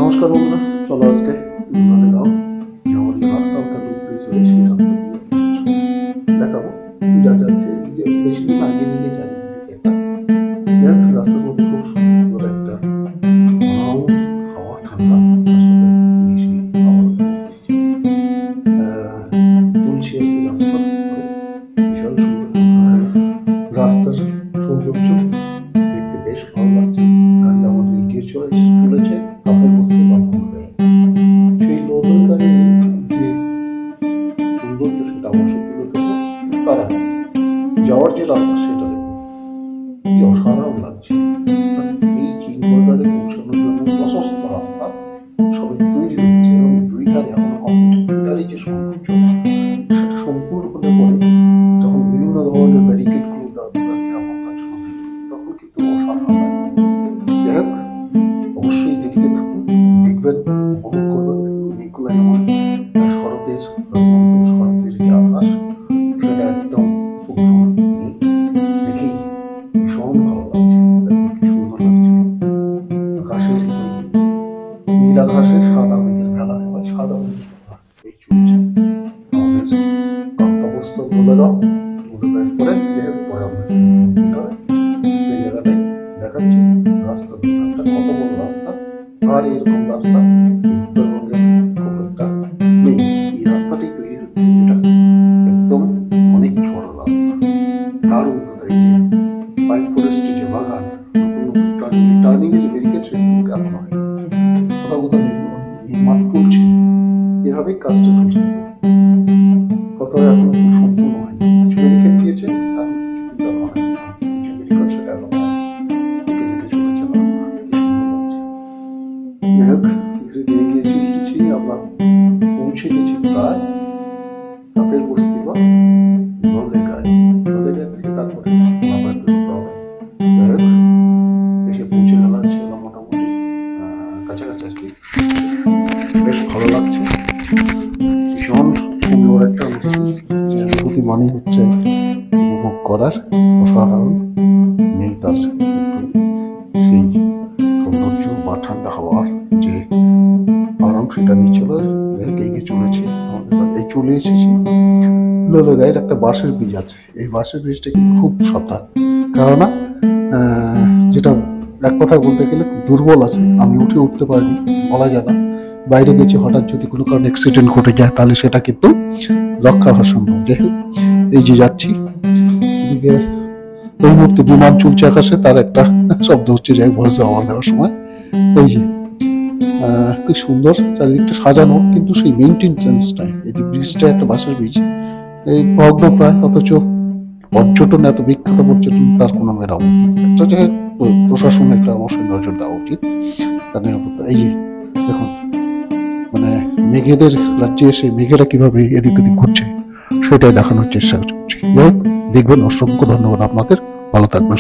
নমস্কার বন্ধুরা, চলো আজকে গাঁও জঙ্গলের রাস্তা অর্থাৎ চলে সেই রাস্তা দিয়ে দেখাবো যা যাচ্ছে যে বেশি দিন আগে নিয়ে যাই একটা রাস্তার মধ্যে খুব সুন্দর একটা হাওয়া ঠান্ডা বেশি হাওয়া চলছে রাস্তা বিশাল সুন্দর রাস্তার সৌন্দর্য দেখতে বেশ ভালো লাগছে। গাড়ি আমাদের এগিয়ে চলেছে আপনার বুঝতে পারবেন সেই লোকের গাড়ি যে সৌন্দর্য সেটা অবশ্যই তুলে ধরবো। তারা যাওয়ার যে রাস্তা সেটা দেখুন কি অসাধারণ লাগছে। এই চিনগড়ে পৌঁছানোর জন্য প্রশস্ত রাস্তা সবাই তৈরি হচ্ছে এবং দুই ধারে এখনো কমপ্লিট। দুই ধারে যে সৌন্দর্য সেটা সম্পূর্ণ হতে পরে যখন বিভিন্ন ধরনের ব্যারিকেডগুলো তখন কিন্তু অসাধারণ লাগে। যাই হোক, অবশ্যই দেখতে থাকুন, দেখবেন, উপভোগ করবেন। এগুলো যেমন শরতের যে আকাশ সেটা একদম দেখেই ভীষণ ভালো লাগছে, কি সুন্দর লাগছে। আকাশের নীল আকাশে সাদা মেঘের ভেলা, এবার সাদা মেঘের ভেলা এই চলছে আমাদের গন্তব্যস্থল গোলেগাঁও। গোলেগাঁয়ের পরে আমরা সেই জায়গাটায় দেখাচ্ছি রাস্তা একটা কত বড় রাস্তা। আর এরকম রাস্তা উত্তরবঙ্গে খুব একটা নেই। এই রাস্তাটি তৈরি হচ্ছে যেটা একদম অনেক ছোট রাস্তা। তার উন্নত এই যে পাইন ফরেস্টের যে বাগান, টার্নিং যে ব্যারিকেড সেগুলো এখন হয় কোথাও কোথাও নির্মাণ চলছে। এভাবেই কাজটা চলছে, কোথাও এখন সম্পূর্ণ হয়নি। কিছু ব্যারিকেড দিয়েছে আমরা পৌঁছে গেছি প্রায় কাপের বস্তি বা নলেগাঁয় থেকে তারপরে এসে পৌঁছে গেল মোটামুটি কাছাকাছি আর কি। বেশ ভালো লাগছে, ভীষণ সুন্দর একটা অনুভূতি মানে হচ্ছে উপভোগ করার অসাধারণ নেই তার সেই সৌন্দর্য বা ঠান্ডা হাওয়ার যে আরাম সেটা নিয়ে এগিয়ে চলেছে। আমাদের এই চলে এসেছি লোলেগাঁয়ের একটা বাঁশের ব্রিজ আছে। এই বাঁশের ব্রিজটা কিন্তু খুব সাবধান, কেননা যেটা এক কথা বলতে গেলে খুব দুর্বল আছে। আমি উঠতে পারিনি, বলা যায় না। বাইরে গেছি, হঠাৎ যদি কোনো কারণে অ্যাক্সিডেন্ট ঘটে যায় তাহলে সেটা কিন্তু রক্ষা হওয়া সম্ভব। এই যে যাচ্ছি এদিকে এই মুহূর্তে বিমান চলছে আকাশে, তার একটা শব্দ হচ্ছে যাই ভয়েস ওভার দেওয়ার সময়। এই যে কি সুন্দর চারিদিকটা সাজানো, কিন্তু সেই মেইনটেনেন্সটাই এই ব্রিজটা একটা বাঁশের ব্রিজ এই ভগ্ন প্রায়, অথচ পর্যটন এত বিখ্যাত পর্যটন তার কোনো মেরামতি একটা জায়গায় প্রশাসন একটা অবশ্যই নজর দেওয়া উচিত তার নিরাপত্তা। এই যে দেখুন মানে মেঘেদের রাজ্যে এসে মেঘেরা কিভাবে এদিক ওদিক ঘুরছে সেটাই দেখানোর চেষ্টা করছি। দেখবেন। অসংখ্য ধন্যবাদ আপনাদের, ভালো থাকবেন।